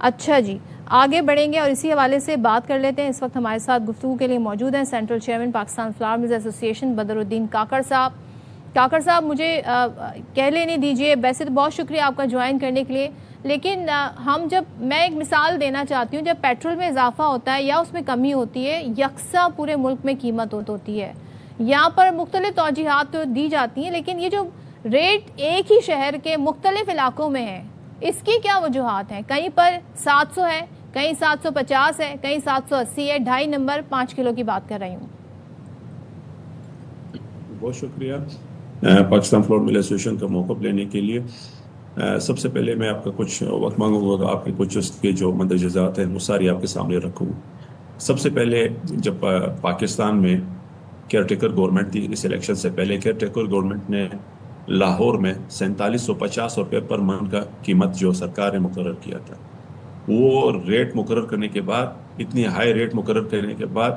اچھا جی، آگے بڑھیں گے اور اسی حوالے سے بات کر لیتے ہیں. اس وقت ہمارے ساتھ گفتگو کے لیے موجود ہیں central chairman Pakistan flower mills ایسوسی ایشن بدر الدین کاکڑ صاحب. کاکڑ صاحب مجھے کہہ لینے دیجئے، ویسے تو بہت شکریہ آپ کا جوائن کرنے کے لیے، لیکن میں ایک مثال دینا چاہتی ہوں. جب پیٹرول میں اضافہ ہوتا ہے یا اس میں کمی ہوتی ہے، یکساں پورے ملک میں قیمت ہوتی ہے. یہاں پر مختلف توجیحات تو دی جاتی ہیں، لیکن یہ جو ریٹ ایک ہی شہر کے مختلف علاقوں میں ہے، اس کی کیا وجوہات ہیں؟ کہیں پر 700 ہے، کہیں 750 ہے، کہیں 780 ہے. 2.5 نمبر 5 کلو کی بات کر رہی ہوں. بہت شکریہ پاکستان فلاور مل ایسوسی ایشن کا موقع لینے کے لیے. سب سے پہلے میں آپ کا کچھ وقت مانگوں گا، آپ کے کچھ اس کے جو مندرجات ہیں وہ ساری آپ کے سامنے رکھوں. سب سے پہلے جب پاکستان میں کیئر ٹیکر گورنمنٹ تھی، اس الیکشن سے پہلے کیئر ٹیکر گورنمنٹ نے لاہور میں 4750 روپے پر من کا قیمت جو سرکار نے مقرر کیا تھا، وہ ریٹ مقرر کرنے کے بعد، اتنی ہائی ریٹ مقرر کرنے کے بعد،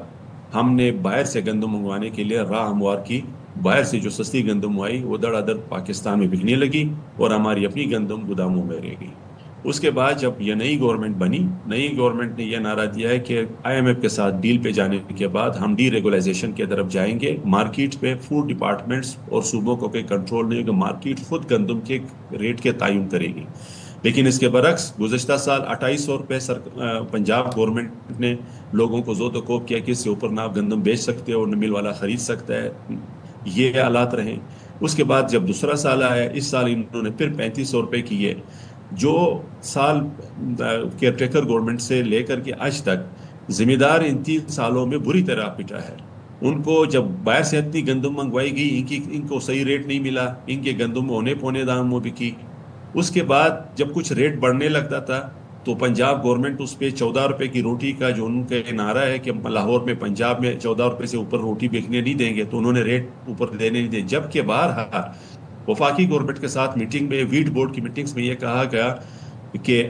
ہم نے باہر سے گندم منگوانے کے لیے راہ ہموار کی. باہر سے جو سستی گندم آئی وہ دڑ ادر پاکستان میں بکنے لگی اور ہماری اپنی گندم گوداموں میں رہ گئی. اس کے بعد جب یہ نئی گورنمنٹ بنی، نئی گورنمنٹ نے یہ نعرہ دیا ہے کہ IMF کے ساتھ ڈیل پہ جانے کے بعد ہم ڈی ریگولائزیشن کی طرف جائیں گے. مارکیٹ پہ فوڈ ڈپارٹمنٹس اور صوبوں کو کوئی کنٹرول نہیں ہوگا، مارکیٹ خود گندم کے ریٹ کے تعین کرے گی. لیکن اس کے برعکس گزشتہ سال 2800 روپے پنجاب گورنمنٹ نے لوگوں کو زود و کوب کیا کہ اس سے اوپر نہ آپ گندم بیچ سکتے اور نہ مل والا خرید سکتا ہے. یہ حالات رہیں. اس کے بعد جب دوسرا سال آیا، اس سال انہوں نے پھر 3500 روپے کیے. جو سال کیئر ٹیکر گورنمنٹ سے لے کر کے آج تک ذمہ دار ان 3 سالوں میں بری طرح پٹا ہے. ان کو جب باہر سے اتنی گندم منگوائی گئی، ان کو صحیح ریٹ نہیں ملا، ان کے گندم اونے پونے دام میں بکی. اس کے بعد جب کچھ ریٹ بڑھنے لگتا تھا تو پنجاب گورنمنٹ اس پہ 14 روپے کی روٹی کا جو ان کا نعرہ ہے کہ لاہور میں پنجاب میں 14 روپے سے اوپر روٹی بیچنے نہیں دیں گے، تو انہوں نے ریٹ اوپر دینے نہیں دیں. جبکہ باہر وفاقی گورنمنٹ کے ساتھ میٹنگ میں، ویٹ بورڈ کی میٹنگز میں یہ کہا گیا کہ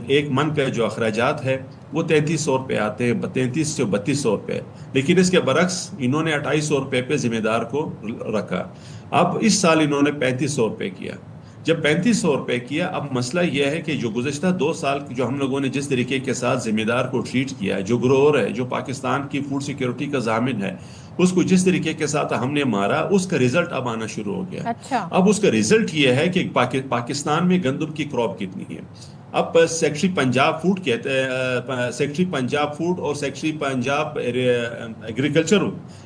ایک من کا جو اخراجات ہے وہ 3300 روپے آتے ہیں، 3300 سے 3200 روپے. لیکن اس کے برعکس انہوں نے 2800 روپے پہ ذمہ دار کو رکھا. اب اس سال انہوں نے 3500 روپے کیا. جب 3500 روپے کیا، اب مسئلہ یہ ہے کہ جو گزشتہ 2 سال جو ہم لوگوں نے جس طریقے کے ساتھ ذمہ دار کو ٹریٹ کیا، جو گروور ہے، جو پاکستان کی فوڈ سیکیورٹی کا ضامن ہے، اس کو جس طریقے کے ساتھ ہم نے مارا، اس کا ریزلٹ اب آنا شروع ہو گیا. اچھا. اب اس کا ریزلٹ یہ ہے کہ پاکستان میں گندم کی کراپ کتنی ہے. اب سیکٹری پنجاب فوڈ کہتے ہیں، سیکٹری پنجاب فوڈ اور سیکٹری پنجاب ایگریکلچر،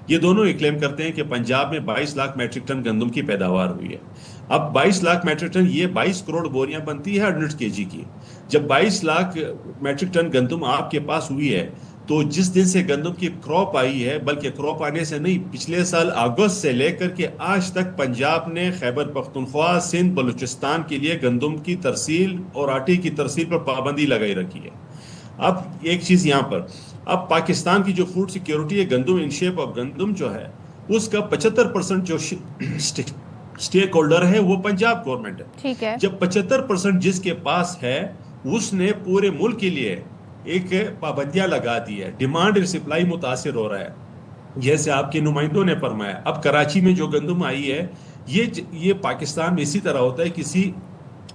یہ دونوں یہ کلیم کرتے ہیں کہ پنجاب میں 22 لاکھ میٹرک ٹن گندم کی پیداوار ہوئی ہے. اب 22 لاکھ میٹرک ٹن، یہ 22 کروڑ بوریاں بنتی ہے 100 kg کی. جب 22 لاکھ میٹرک ٹن گندم آپ کے پاس ہوئی ہے، تو جس دن سے گندم کی کراپ آئی ہے، بلکہ کراپ آنے سے نہیں، پچھلے سال اگست سے لے کر کے آج تک پنجاب نے خیبر پختونخوا، سندھ، بلوچستان کے لیے گندم کی ترسیل اور آٹے کی ترسیل پر پابندی لگائی رکھی ہے. اب ایک چیز یہاں پر، اب پاکستان کی جو فوڈ سیکیورٹی ہے، گندم ان شیپ آف گندم جو ہے، اس کا 75% جو اسٹیک ہولڈر ہے وہ پنجاب گورنمنٹ ہے. ٹھیک ہے. جب 75% جس کے پاس ہے، اس نے پورے ملک کے لیے ایک پابندیاں لگا دی ہے. ڈیمانڈ اور سپلائی متاثر ہو رہا ہے، جیسے آپ کے نمائندوں نے فرمایا. اب کراچی میں جو گندم آئی ہے، یہ پاکستان میں اسی طرح ہوتا ہے، کسی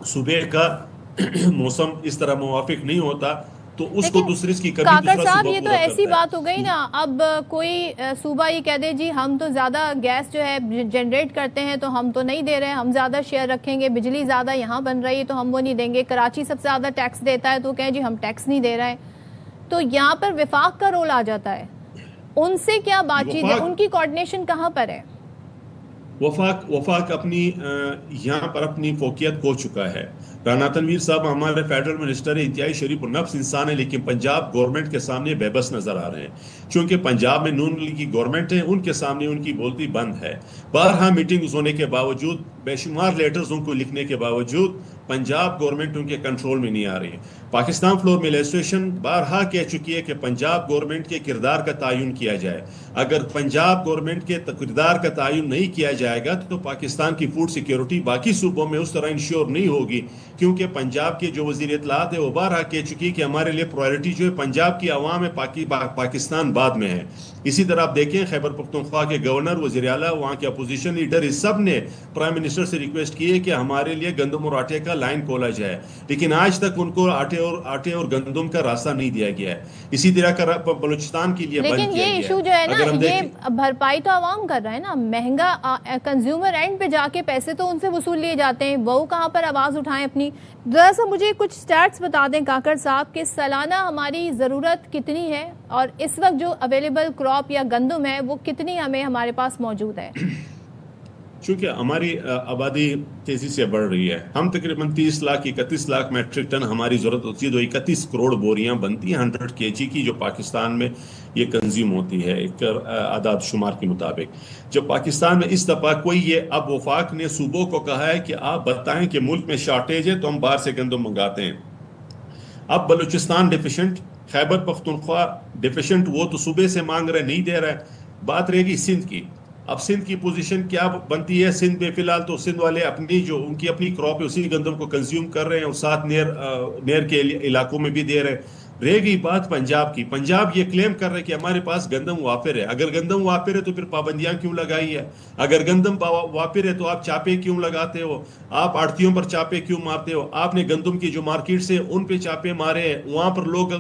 صوبے کا موسم اس طرح موافق نہیں ہوتا تو اس کو دوسرے کی کمی دوسرا کاکڑ صاحب، صوبہ یہ تو پورا ایسی کرتا ہے. بات ہو گئی نا. اب کوئی صوبہ یہ کہہ دے جی ہم تو زیادہ گیس جو ہے جنریٹ کرتے ہیں تو ہم تو نہیں دے رہے، ہم زیادہ شیئر رکھیں گے، بجلی زیادہ یہاں بن رہی ہے تو ہم وہ نہیں دیں گے. کراچی سب سے زیادہ ٹیکس دیتا ہے تو کہیں جی ہم ٹیکس نہیں دے رہے ہیں. تو یہاں پر وفاق کا رول آ جاتا ہے. ان سے کیا بات چیت ہے؟ ان کی کوارڈینیشن کہاں پر ہے؟ وفاق اپنی یہاں پر اپنی فوقیت کھو چکا ہے. رانا تنویر صاحب ہمارے فیڈرل منسٹر انتہائی شریف النفس انسان ہے، لیکن پنجاب گورنمنٹ کے سامنے بے بس نظر آ رہے ہیں. چونکہ پنجاب میں نون لیگ کی گورنمنٹ ہے، ان کے سامنے ان کی بولتی بند ہے. بارہا میٹنگز ہونے کے باوجود، بے شمار لیٹرز ان کو لکھنے کے باوجود، پنجاب گورنمنٹ ان کے کنٹرول میں نہیں آ رہی ہے. پاکستان فلاور مل ایسوسیشن بارہا کہہ چکی ہے کہ پنجاب گورنمنٹ کے کردار کا تعین کیا جائے. اگر پنجاب گورنمنٹ کے کردار کا تعین نہیں کیا جائے گا تو پاکستان کی فوڈ سیکیورٹی باقی صوبوں میں اس طرح انشور نہیں ہوگی. کیونکہ پنجاب کے جو وزیر اطلاعات ہے وہ بارہا کہہ چکی کہ ہمارے لیے پرائرٹی جو ہے پنجاب کی عوام ہے، پاکستان بعد میں ہے. اسی طرح آپ دیکھیں خیبر پختونخوا کے گورنر، وزیر اعلیٰ، وہاں کے اپوزیشن لیڈر، اس سب نے پرائم منسٹر سے ریکویسٹ کی ہے کہ ہمارے لیے گندم اور آٹے کا لائن کھولا جائے. لیکن آج تک ان کو آٹے آٹے اور گندم کا راستہ نہیں دیا گیا ہے. اسی طرح کا بلوچستان کے لیے بند کیا گیا ہے. لیکن یہ ایشو جو ہے نا یہ بھرپائی تو عوام کر رہا ہے نا, مہنگا کنزیومر اینڈ پہ جا کے پیسے تو ان سے وصول لیے جاتے ہیں, وہ کہاں پر آواز اٹھائیں اپنی. ذرا سا مجھے کچھ سٹیٹس بتا دیں کاکڑ صاحب کہ سالانہ ہماری ضرورت کتنی ہے اور اس وقت جو اویلیبل کراپ یا گندم ہے وہ کتنی ہمارے پاس موجود ہے. چونکہ ہماری آبادی تیزی سے بڑھ رہی ہے, ہم تقریباً 30 لاکھ 31 لاکھ میٹرک ٹن ہماری ضرورت ہوتی ہے, جو 31 کروڑ بوریاں بنتی ہیں 100 kg کی, جو پاکستان میں یہ کنزیوم ہوتی ہے ایک اعداد شمار کے مطابق. جب پاکستان میں اس دفعہ کوئی یہ, اب وفاق نے صوبوں کو کہا ہے کہ آپ بتائیں کہ ملک میں شارٹیج ہے تو ہم باہر سے گندم منگاتے ہیں. اب بلوچستان ڈیفیشنٹ, خیبر پختونخوا ڈیفیشنٹ, وہ تو صوبے سے مانگ رہے نہیں دے رہا ہے. بات رہے گی سندھ کی. اب سندھ کی پوزیشن کیا بنتی ہے؟ سندھ میں فی الحال تو سندھ والے اپنی جو ان کی اپنی کراپ ہے اسی گندم کو کنزیوم کر رہے ہیں اور ساتھ نیر کے علاقوں میں بھی دے رہے ہیں. رہ گئی بات پنجاب کی. پنجاب یہ کلیم کر رہے کہ ہمارے پاس گندم وافر ہے. اگر گندم وافر ہے تو پھر پابندیاں کیوں لگائی ہے؟ اگر گندم وافر ہے تو آپ چاپے کیوں لگاتے ہو؟ آپ آڑتیوں پر چاپے کیوں مارتے ہو؟ آپ نے گندم کی جو مارکیٹ سے ان پہ چاپے مارے ہیں, وہاں پر لوگ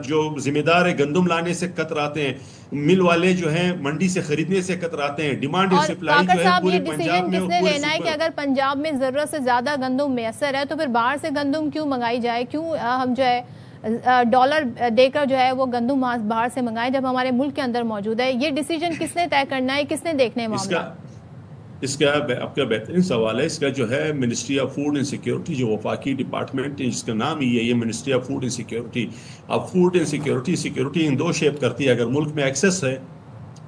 جو ذمہ دار ہے گندم لانے سے کتراتے ہیں, مل والے جو ہیں منڈی سے خریدنے سے کتراتے ہیں. ڈیمانڈ اور سپلائی جو ہے پورے پنجاب میں, کس نے لینا ہے کہ اگر پنجاب میں ضرورت سے زیادہ گندم میسر ہے تو پھر باہر سے گندم کیوں منگائی جائے؟ کیوں ہم جو ہے ڈالر دے کر جو ہے وہ گندم باہر سے منگائیں جب ہمارے ملک کے اندر موجود ہے؟ یہ ڈیسیجن کس نے طے کرنا ہے, کس نے دیکھنا ہے معاملہ؟ اس کا آپ کا بہترین سوال ہے. اس کا جو ہے ministry of food and security, جو وفاقی ڈپارٹمنٹ ہے جس کا نام ہی ہے یہ ministry of food and security. اب فوڈ اینڈ سیکیورٹی ان دو شیپ کرتی ہے. اگر ملک میں ایکسس ہے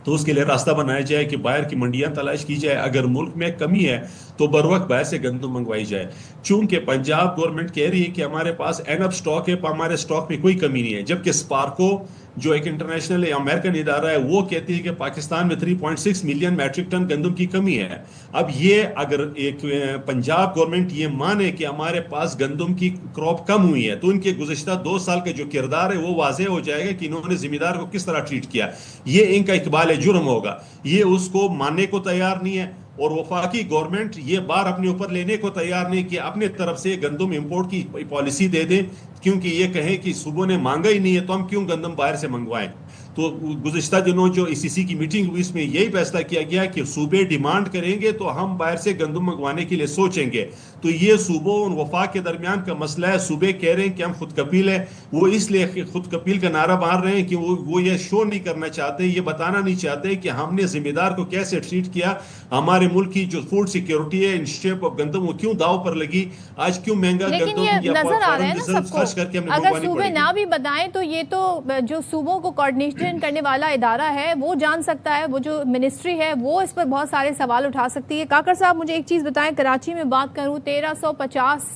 تو اس کے لیے راستہ بنایا جائے کہ باہر کی منڈیاں تلاش کی جائے. اگر ملک میں کمی ہے تو بر وقت باہر سے گندم منگوائی جائے. چونکہ پنجاب گورنمنٹ کہہ رہی ہے کہ ہمارے پاس اینف سٹاک ہے, ہمارے سٹاک میں کوئی کمی نہیں ہے, جبکہ سپارکو جو ایک انٹرنیشنل امریکن ادارہ ہے وہ کہتی ہے کہ پاکستان میں 3.6 ملین میٹرک ٹن گندم کی کمی ہے. اب یہ اگر ایک پنجاب گورنمنٹ یہ مانے کہ ہمارے پاس گندم کی کراپ کم ہوئی ہے تو ان کے گزشتہ 2 سال کا جو کردار ہے وہ واضح ہو جائے گا کہ انہوں نے ذمہ دار کو کس طرح ٹریٹ کیا. یہ ان کا اقبال جرم ہوگا. یہ اس کو ماننے کو تیار نہیں ہے, اور وفاقی گورنمنٹ یہ بار اپنے اوپر لینے کو تیار نہیں کہ اپنے طرف سے گندم امپورٹ کی پالیسی دے دیں, کیونکہ یہ کہیں کہ صوبوں نے مانگا ہی نہیں ہے تو ہم کیوں گندم باہر سے منگوائیں. تو گزشتہ دنوں جو ECC کی میٹنگ ہوئی اس میں یہی فیصلہ کیا گیا کہ صوبے ڈیمانڈ کریں گے تو ہم باہر سے گندم منگوانے کے لیے سوچیں گے. تو یہ صوبوں اور وفاق کے درمیان کا مسئلہ ہے. صوبے کہہ رہے ہیں کہ ہم خود کفیل ہیں, وہ اس لیے خود کفیل کا نعرہ مار رہے ہیں کہ وہ یہ شو نہیں کرنا چاہتے, یہ بتانا نہیں چاہتے کہ ہم نے ذمہ دار کو کیسے ٹریٹ کیا. ہمارے ملک کی جو فوڈ سیکیورٹی ہے ان شیپ آف گندم وہ کیوں داؤ پر لگی, آج کیوں مہنگا گندم یا نظر آ رہا ہے نا سب کو. اگر صوبے نہ بھی بتائیں تو یہ تو جو صوبوں کو کوارڈینیشن کرنے والا ادارہ ہے وہ جان سکتا ہے, وہ جو منسٹری ہے وہ اس پر بہت سارے سوال اٹھا سکتی ہے. کاکڑ صاحب مجھے ایک چیز بتائیں, کراچی میں بات کروں 1350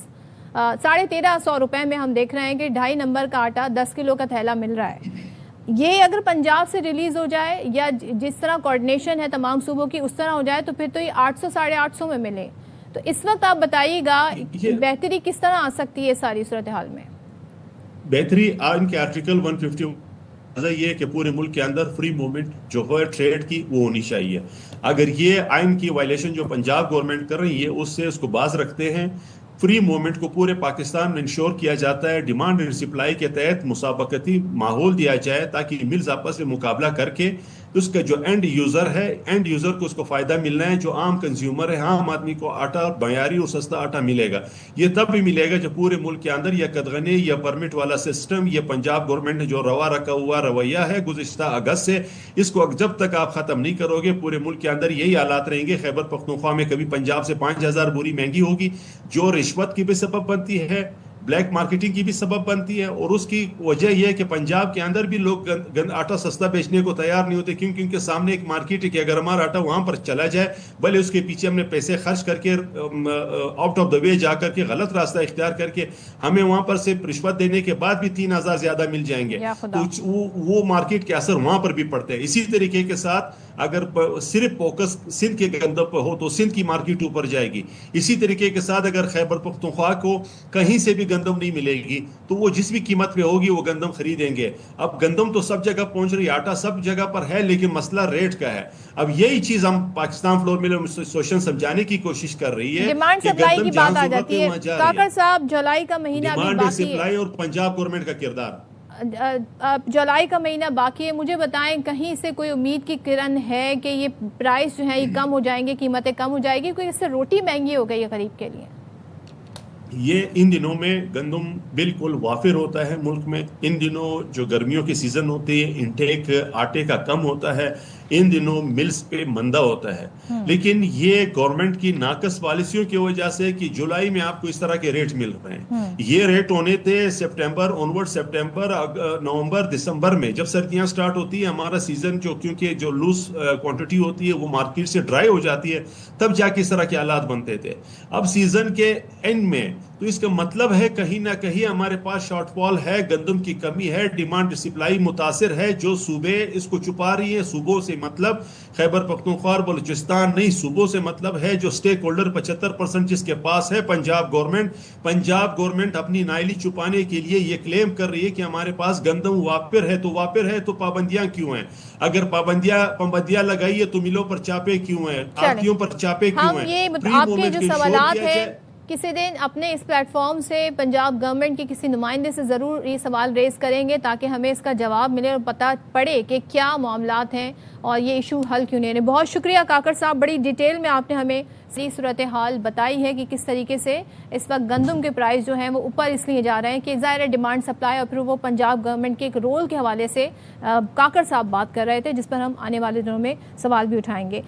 1350 روپے میں ہم دیکھ رہے ہیں کہ 2.5 نمبر کا آٹا 10 کلو کا تھیلا مل رہا ہے. یہ اگر پنجاب سے ریلیز ہو جائے یا جس طرح کوارڈینیشن ہے تمام صوبوں کی اس طرح ہو جائے تو پھر تو یہ 800 850 میں ملے. تو اس وقت آپ بتائیے گا بہتری کس طرح آ سکتی ہے ساری صورتحال میں؟ بہتری آئین کے آرٹیکل 150 یہ ہے کہ پورے ملک کے اندر فری موومنٹ جو ہے ٹریڈ کی وہ ہونی چاہیے. اگر یہ آئین کی وائلیشن جو پنجاب گورنمنٹ کر رہی ہے اس سے اس کو باز رکھتے ہیں, فری موومنٹ کو پورے پاکستان میں انشور کیا جاتا ہے, ڈیمانڈ اینڈ سپلائی کے تحت مسابقتی ماحول دیا جائے تاکہ ملز آپس میں مقابلہ کر کے اس کا جو اینڈ یوزر ہے, اینڈ یوزر کو اس کو فائدہ ملنا ہے, جو عام کنزیومر ہے, عام آدمی کو آٹا معیاری اور سستا آٹا ملے گا. یہ تب بھی ملے گا جب پورے ملک کے اندر یا قدغنے یا پرمٹ والا سسٹم, یہ پنجاب گورنمنٹ نے جو روا رکھا ہوا رویہ ہے گزشتہ اگست سے, اس کو جب تک آپ ختم نہیں کرو گے پورے ملک کے اندر یہی حالات رہیں گے. خیبر پختونخوا میں کبھی پنجاب سے 5000 بوری مہنگی ہوگی, جو رشوت کی بھی سبب بنتی ہے, بلیک مارکیٹنگ کی بھی سبب بنتی ہے, اور اس کی وجہ یہ ہے کہ پنجاب کے اندر بھی لوگ آٹا سستا بیچنے کو تیار نہیں ہوتے, کیونکہ سامنے ایک مارکیٹ ہے کہ اگر ہمارا آٹا وہاں پر چلا جائے بھلے اس کے پیچھے ہم نے پیسے خرچ کر کے آؤٹ آف دا وے جا کر کے غلط راستہ اختیار کر کے ہمیں وہاں پر سے رشوت دینے کے بعد بھی 3000 زیادہ مل جائیں گے, تو وہ مارکیٹ کے اثر وہاں پر بھی پڑتے ہیں. اسی طریقے کے ساتھ اگر صرف فوکس سندھ کے گندم پر ہو تو سندھ کی مارکیٹ اوپر جائے گی. اسی طریقے کے ساتھ اگر خیبر پختونخوا کو کہیں سے بھی گندم نہیں ملے گی تو وہ جس بھی قیمت پہ ہوگی وہ گندم خریدیں گے. اب گندم تو سب جگہ پہنچ رہی, آٹا سب جگہ پر ہے, لیکن مسئلہ ریٹ کا ہے. اب یہی چیز ہم پاکستان فلور مل ایسوسیشن سمجھانے کی کوشش کر رہی ہے ڈیمانڈ سپلائی کی بات آ جاتی ہے. کاکڑ صاحب جولائی کا مہینہ ابھی ڈیمانڈ باقی ہے, سپلائی اور پنجاب گورنمنٹ کا کردار. جولائی کا مہینہ باقی ہے, مجھے بتائیں کہیں سے کوئی امید کی کرن ہے کہ یہ پرائس جو ہے یہ کم ہو جائیں گے, قیمتیں کم ہو جائے گی, کوئی اس سے روٹی مہنگی ہو گئی ہے غریب کے لیے؟ یہ ان دنوں میں گندم بالکل وافر ہوتا ہے ملک میں. ان دنوں جو گرمیوں کی سیزن ہوتی ہے انٹیک آٹے کا کم ہوتا ہے, ان دنوں ملز پہ مندہ ہوتا ہے. لیکن یہ گورنمنٹ کی ناقص پالیسیوں کی وجہ سے کہ جولائی میں آپ کو اس طرح کے ریٹ مل رہے ہیں. یہ ریٹ ہونے تھے سپٹمبر آنورڈ, سپٹمبر نومبر دسمبر میں جب سردیاں سٹارٹ ہوتی ہے, ہمارا سیزن جو کیونکہ جو لوز کوانٹٹی ہوتی ہے وہ مارکیٹ سے ڈرائی ہو جاتی ہے, تب جا کے اس طرح کے حالات بنتے تھے. اب سیزن کے اینڈ میں تو اس کا مطلب ہے کہیں نہ کہیں ہمارے پاس شارٹ فال ہے, گندم کی کمی ہے, ڈیمانڈ سپلائی متاثر ہے. جو صوبے اس کو چھپا رہی ہیں, صوبوں سے مطلب خیبر پختونخوا اور بلوچستان نہیں, صوبوں سے مطلب ہے جو سٹیک ہولڈر 75% جس کے پاس ہے پنجاب گورنمنٹ. پنجاب گورنمنٹ اپنی نائلی چھپانے کے لیے یہ کلیم کر رہی ہے کہ ہمارے پاس گندم وافر ہے. تو وافر ہے تو پابندیاں کیوں ہیں؟ اگر پابندیاں لگائی ہے تو ملوں پر چاپے کیوں ہیں, آڑھتیوں پر چاپے کیوں ہیں؟ آپ کے جو سوالات ہیں کسی دن اپنے اس پلیٹ فارم سے پنجاب گورنمنٹ کے کسی نمائندے سے ضرور یہ سوال ریز کریں گے تاکہ ہمیں اس کا جواب ملے اور پتہ پڑے کہ کیا معاملات ہیں اور یہ ایشو حل کیوں نہیں ہے. بہت شکریہ کاکڑ صاحب, بڑی ڈیٹیل میں آپ نے ہمیں صحیح صورتحال بتائی ہے کہ کس طریقے سے اس وقت گندم کے پرائز جو ہیں وہ اوپر اس لیے جا رہے ہیں کہ ظاہر ڈیمانڈ سپلائی اور پھر وہ پنجاب گورنمنٹ کے ایک رول کے حوالے سے کاکڑ صاحب بات کر رہے تھے, جس پر ہم آنے والے دنوں میں سوال بھی اٹھائیں گے.